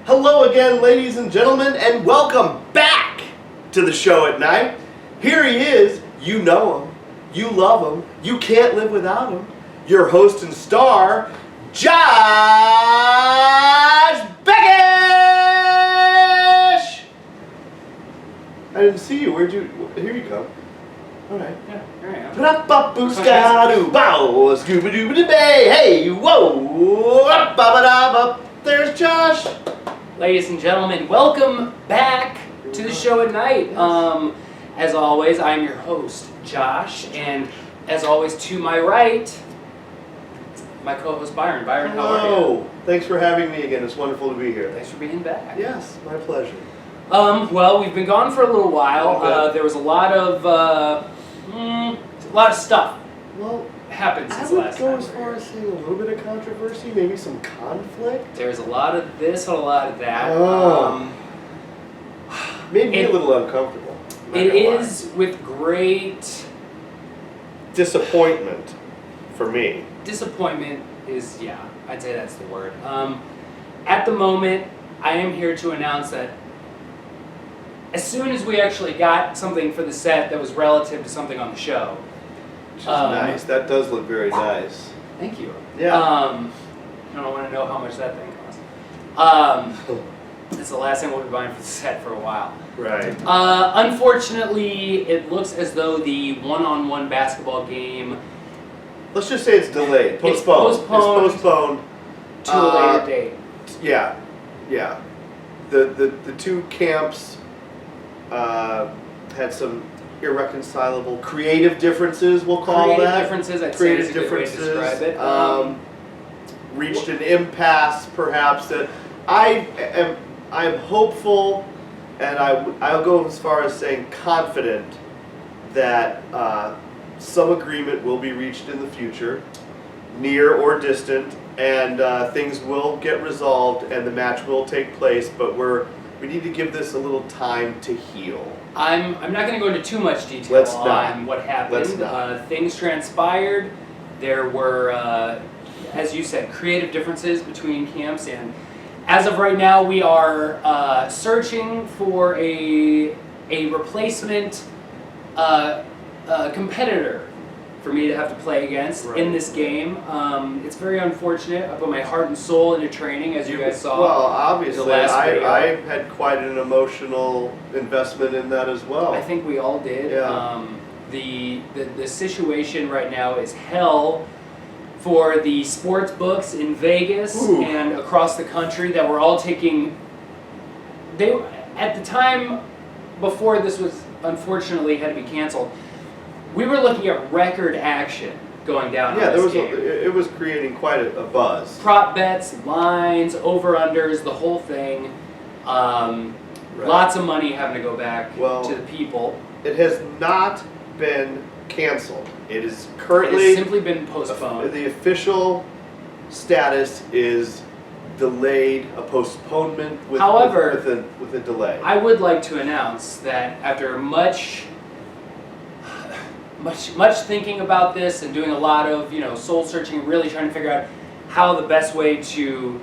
Hello again, ladies and gentlemen, and welcome back to the show at night. Here he is. You know him. You love him. You can't live without him. Your host and star, Josh Beckish! I didn't see you. Where'd you... Here you come. All right. Yeah, here I am. Hey, whoa! There's Josh. Ladies and gentlemen, welcome back to the show at night. As always, I'm your host, Josh, and as always, to my right, my co-host Biron. Byron, how are you? Hello. Thanks for having me again. It's wonderful to be here. Thanks for being back. Yes, my pleasure. Well, we've been gone for a little while. Okay. There was a lot of stuff Well, happened I since would last go time as we were far here. as saying a little bit of controversy, maybe some conflict. There's a lot of this and a lot of that. Oh. Made me a little uncomfortable. It is with great disappointment for me. disappointment is, yeah, I'd say that's the word. At the moment, I am here to announce that as soon as we actually got something for the set that was relative to something on the show. Which is nice. That does look very nice. Thank you. Yeah. I don't want to know how much that thing costs. It's the last thing we'll be buying for the set for a while. Right. Unfortunately, it looks as though the one-on-one basketball game Let's just say it's delayed. Postponed. It's postponed to a later date. Yeah. Yeah. The two camps had some irreconcilable creative differences, we'll call Creative that. differences, I'd say Creative is a good way to differences. describe it. Reached an impasse, perhaps, that I am hopeful, and I'll go as far as saying confident that some agreement will be reached in the future, near or distant, and things will get resolved and the match will take place, but we need to give this a little time to heal. I'm not going to go into too much detail on what happened. Let's not. Things transpired. There were, as you said, creative differences between camps, and as of right now, we are searching for a replacement competitor for me to have to play against in this game. It's very unfortunate. I put my heart and soul into training, as you guys saw. Well, obviously, the last video. I had quite an emotional investment in that as well. I think we all did. Yeah. The situation right now is hell for the sports books in Vegas and across the country that were all taking. At the time before this was unfortunately had to be canceled, we were looking at record action going down. Yeah, on this game. it was creating quite a buzz. Prop bets, lines, over-unders, the whole thing. Lots of money having to go back to the people. It has not been canceled. It is currently... It has simply been postponed. The official status is delayed, a postponement with a delay. I would like to announce that after much thinking about this and doing a lot of soul searching, really trying to figure out how the best way to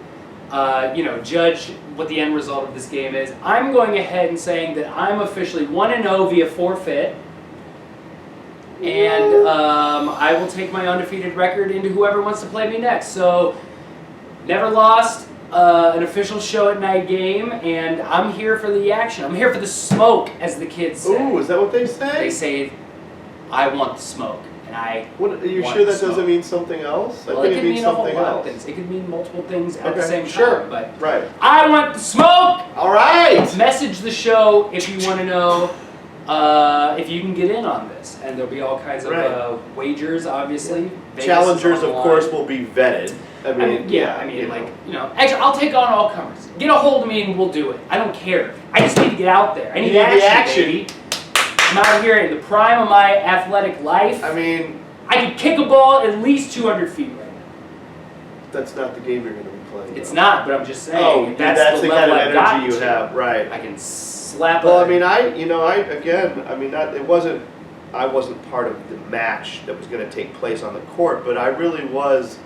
judge what the end result of this game is, I'm going ahead and saying that I'm officially 1-0 via forfeit, and I will take my undefeated record into whoever wants to play me next. So, never lost an official show at night game, and I'm here for the action. I'm here for the smoke, as the kids say. Ooh, is that what they say? They say, I want the smoke, and I What, are you want sure the that smoke. doesn't mean something else? Well, I think it it could means mean a whole something lot of else. things. It could mean multiple things at the Okay, same sure. time, but Right. I want the smoke! All right! Message the show if you want to know if you can get in on this, and there'll be all kinds of wagers, obviously. Vegas Challengers, is on of the course, line. will be vetted. Actually, I'll take on all comers. Get a hold of me and we'll do it. I don't care. I just need to get out there. I need action, baby. I'm out here in the prime of my athletic life. I mean, I can kick a ball at least 200 feet right now. that's not the game you're going to be playing. It's though. not, but I'm just saying that's the the level kind of I've got energy you to. have, right? I can slap. Well, I mean, it wasn't. I wasn't part of the match that was going to take place on the court, but I really was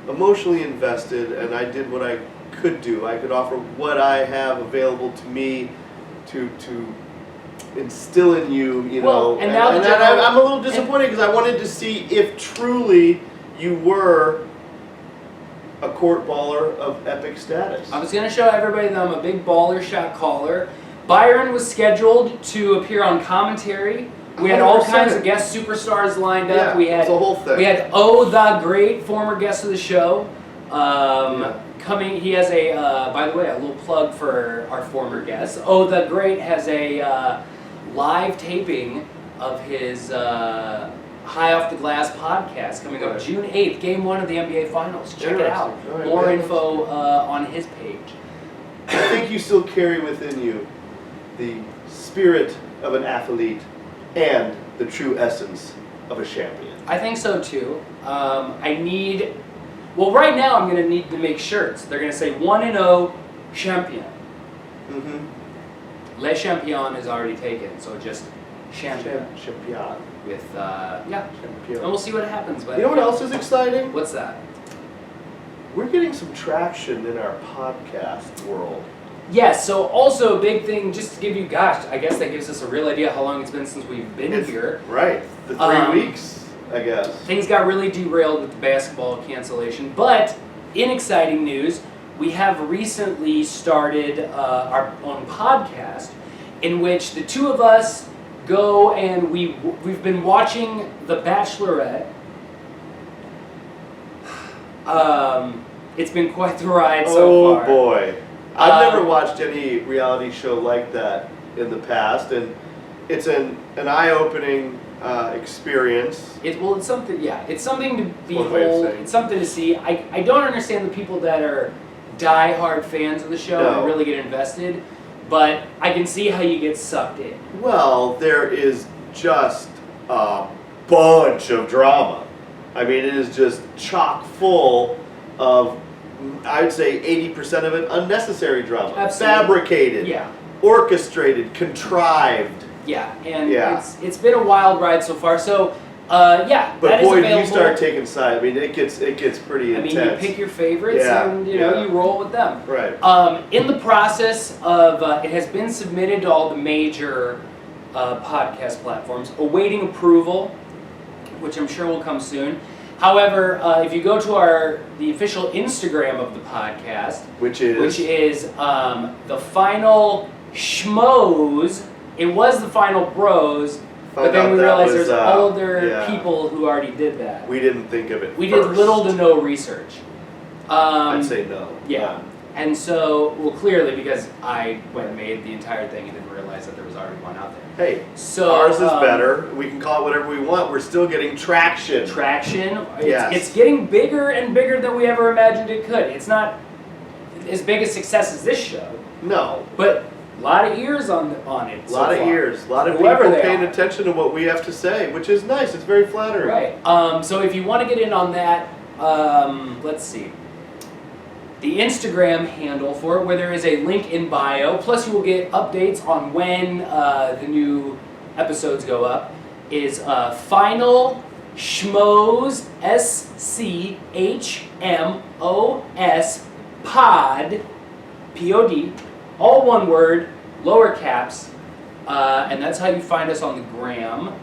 emotionally invested, and I did what I could do. I could offer what I have available to me to instill in you, Well, know. and now that I'm a little disappointed because I wanted to see if truly you were a court baller of epic status. I was going to show everybody that I'm a big baller shot caller. Byron was scheduled to appear on commentary. We had all 100%. kinds of guest superstars lined up. Yeah, We had it's a whole thing. We had the Great, former guest of the show. Coming, he has by the way, a little plug for our former guest. The Great has a live taping of his High Off the Glass podcast coming up June 8th, Game 1 of the NBA Finals. Check it out. Right, More info on his page. I think you still carry within you the spirit of an athlete and the true essence of a champion. I think so too. Right now I'm going to need to make shirts. They're going to say 1-0 champion. Mm-hmm. Le Champion is already taken, so just champion. Champion. With, Champion. And we'll see what happens. But You know what else is exciting? What's that? We're getting some traction in our podcast world. Yes, so also a big thing, just to give you, I guess that gives us a real idea how long it's been since we've been here. Right. The 3 weeks, I guess. Things got really derailed with the basketball cancellation, but in exciting news, we have recently started our own podcast in which the two of us go and we've been watching The Bachelorette. It's been quite the ride so far. Oh boy. I've never watched any reality show like that in the past, and it's an eye-opening experience. It's something. Yeah, it's something to One way of behold. saying. It's something to see. I don't understand the people that are die-hard fans of the show and really get invested, but I can see how you get sucked in. Well, there is just a bunch of drama. I mean, it is just chock full of, I'd say 80% of it unnecessary drama. Absolutely. Fabricated. Yeah. Orchestrated, contrived. Yeah, and Yeah. it's been a wild ride so far. So, that But is boy, available. you start taking sides. I mean, it gets pretty I mean, intense. you pick your favorites Yeah, and you yeah. roll with them. Right. In the process of, it has been submitted to all the major podcast platforms, awaiting approval, which I'm sure will come soon. However, if you go to the official Instagram of the podcast, Which is the Final Schmoes. It was the Final Bros, but then we realized there's older people who already did that. We didn't think of it. We did little to no research. I'd say no. Yeah. And so, clearly, because I went and made the entire thing and didn't realize that there was already one out there. Hey, So, ours is better. We can call it whatever we want. We're still getting traction. It's getting bigger and bigger than we ever imagined it could. It's not as big a success as this show, No. but a lot of ears on it. A lot of ears. A lot of Whoever people they paying are. attention to what we have to say, which is nice. It's very flattering. Right. So if you want to get in on that, let's see. The Instagram handle for it, where there is a link in bio, plus you will get updates on when the new episodes go up, is Final Schmoes, SCHMOS, Pod, P-O-D, all one word, lower caps, and that's how you find us on the gram.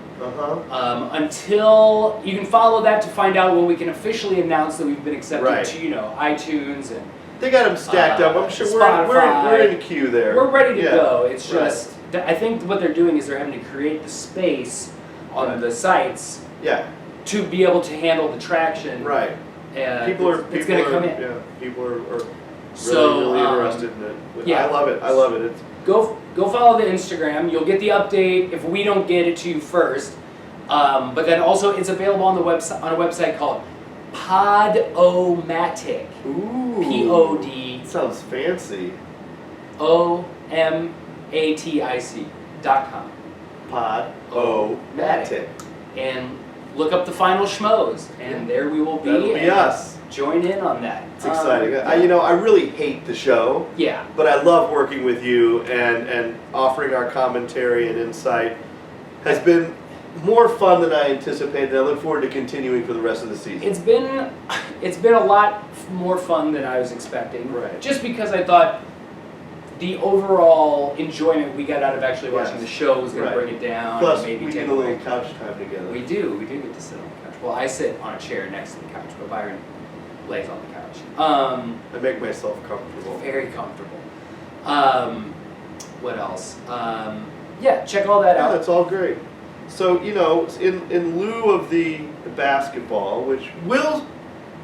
Until you can follow that to find out when we can officially announce that we've been accepted to iTunes and They got them stacked up. I'm sure Spotify. we're in the queue there. We're ready to go. It's Right. just I think what they're doing is they're having to create the space on the sites to be able to handle the traction. Right. And It's going to come in. Yeah. People are really, So, really interested in it. yeah. I love it. I love it. It's Go follow the Instagram. You'll get the update if we don't get it to you first. But then also it's available on a website called Podomatic. Ooh. P-O-D. Sounds fancy. OMATIC.com. Podomatic. And look up the Final Schmoes, and there we will be. That'll be us. Join in on that. It's exciting. I really hate the show. Yeah. But I love working with you and offering our commentary and insight has been more fun than I anticipated. I look forward to continuing for the rest of the season. It's been a lot more fun than I was expecting. Right. Just because I thought the overall enjoyment we got out of actually watching the show was going to bring it down. Plus, maybe we take get a little away. couch time together. We do get to sit on the couch. Well, I sit on a chair next to the couch, but Byron lays on the couch. I make myself comfortable. Very comfortable. What else? Yeah, check all that out. That's all great. So, in lieu of the basketball, which will,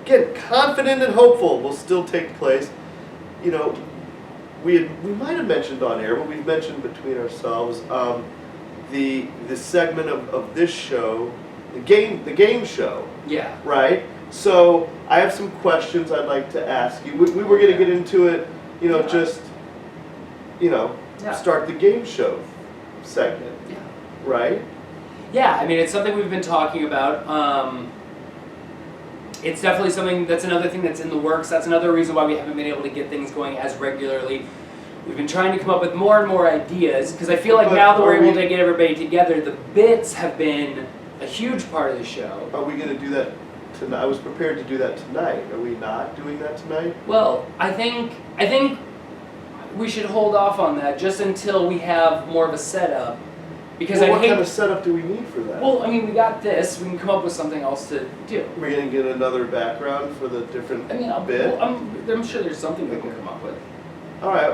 again, confident and hopeful, will still take place, we might have mentioned on air, but we've mentioned between ourselves, the segment of this show, the game show. Yeah. Right? So I have some questions I'd like to ask you. We were going to get into it, start the game show segment. Yeah. Right? Yeah, I mean, it's something we've been talking about. It's definitely something that's another thing that's in the works. That's another reason why we haven't been able to get things going as regularly. We've been trying to come up with more and more ideas, because I feel like now that we're able to get everybody together, the bits have been a huge part of the show. Are we going to do that tonight? I was prepared to do that tonight. Are we not doing that tonight? Well, I think we should hold off on that just until we have more of a setup. Because what kind of setup do we need for that? Well, I mean, we got this. We can come up with something else to do. We're going to get another background for the different bit? I'm sure there's something we can come up with. All right.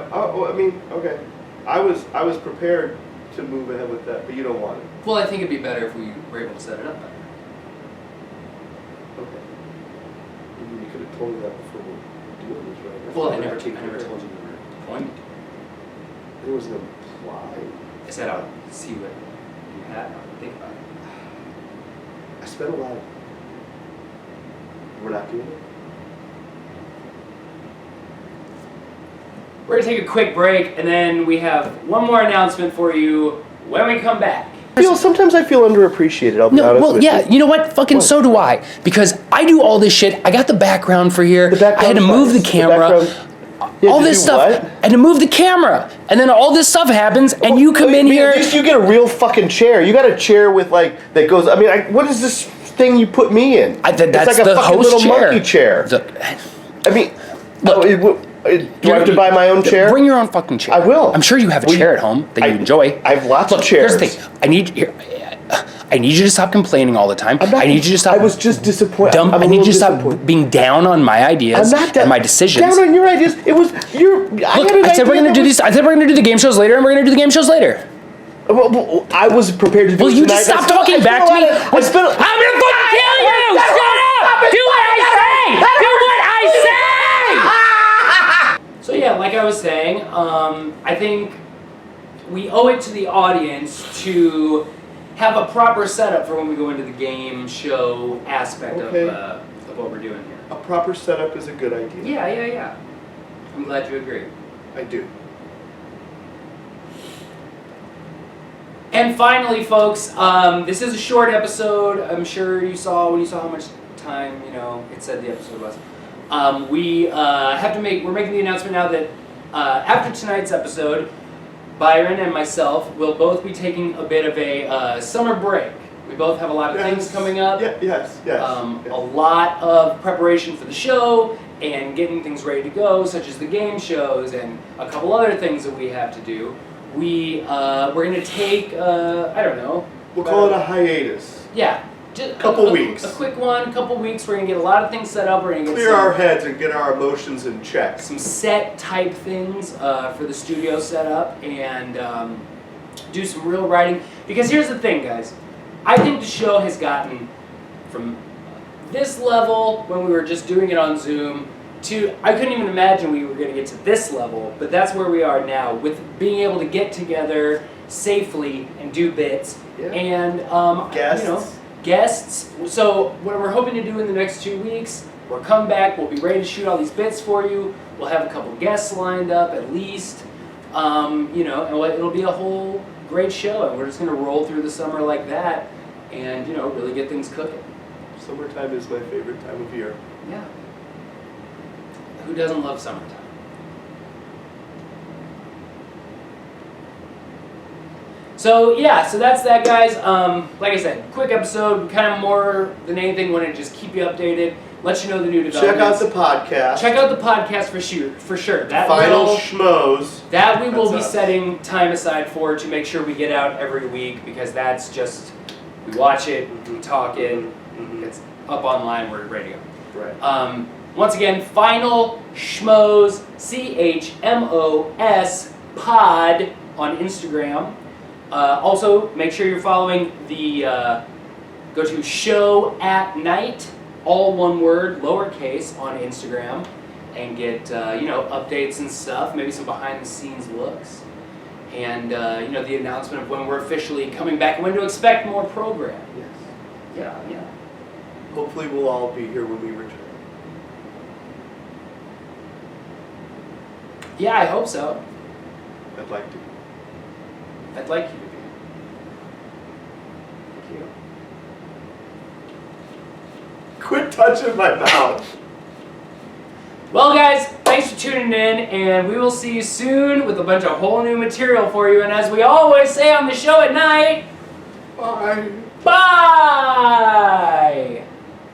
Okay. I was prepared to move ahead with that, but you don't want it. Well, I think it'd be better if we were able to set it up better. Okay. Maybe you could have told me that before we were doing this, right? Well, I never told you we were appointed. There was an implied. I said I'll see what you had and I'll think about it. I spent a lot of. We're not doing it? We're going to take a quick break, and then we have one more announcement for you when we come back. Sometimes I feel underappreciated, I'll be honest with you. You know what? Fucking so do I. Because I do all this shit. I got the background for here. I had to move the camera. All this stuff. I had to move the camera. And then all this stuff happens, and you come in here. At least you get a real fucking chair. You got a chair with that goes, what is this thing you put me in? That's it's like a the fucking host little chair. monkey chair. Do I have to buy my own chair? Bring your own fucking chair. I will. I'm sure you have a chair at home that you enjoy. I have lots of chairs. Here's the thing. I need you to stop complaining all the time. I need you to stop. I was just disappointed. I need you to stop being down on my ideas and my decisions. Down on your ideas. It was your. I said we're gonna do these. I said we're gonna do the game shows later, and we're gonna do the game shows later. Well, I was prepared to do it Will you tonight. just stop talking back to me? I'm gonna fucking kill you! Shut up! Do what I say! Do what I say! So yeah, like I was saying, I think we owe it to the audience to have a proper setup for when we go into the game show aspect of what we're doing here. A proper setup is a good idea. Yeah. I'm glad you agree. I do. And finally, folks, this is a short episode. I'm sure you saw when you saw how much time it said the episode was. We're making the announcement now that after tonight's episode, Byron and myself will both be taking a bit of a summer break. We both have a lot of things coming up. Yes. A lot of preparation for the show and getting things ready to go, such as the game shows and a couple other things that we have to do. We're going to take, I don't know. We'll call it a hiatus. Yeah. Just couple weeks. A quick one, couple weeks. We're going to get a lot of things set up. We're going to clear our heads and get our emotions in check. Some set type things for the studio setup and do some real writing. Because here's the thing, guys. I think the show has gotten from this level when we were just doing it on Zoom to, I couldn't even imagine we were going to get to this level, but that's where we are now with being able to get together safely and do bits and guests. So what we're hoping to do in the next 2 weeks, we'll come back, we'll be ready to shoot all these bits for you. We'll have a couple guests lined up at least, and it'll be a whole great show, and we're just going to roll through the summer like that and, really get things cooking. Summertime is my favorite time of year. Yeah. Who doesn't love summertime? So yeah, so that's that, guys. Like I said, quick episode, kind of more than anything, want to just keep you updated, let you know the new developments. Check out the podcast. Check out the podcast for sure. That Final schmoes. That we will be That's us. setting time aside for to make sure we get out every week, because that's just, we watch it, we talk it, it's up online, we're ready to go. Right. Once again, Final Schmoes, CHMOS pod on Instagram. Also, make sure you're following the, go to Show at Night, all one word, lowercase, on Instagram, and get, updates and stuff, maybe some behind the scenes looks, and, the announcement of when we're officially coming back and when to expect more program. Yes. Yeah. Hopefully we'll all be here when we return. Yeah, I hope so. I'd like to. I'd like you to be. Thank you. Quit touching my mouth. Well, guys, thanks for tuning in, and we will see you soon with a bunch of whole new material for you. And as we always say on the Show at Night, Bye. bye!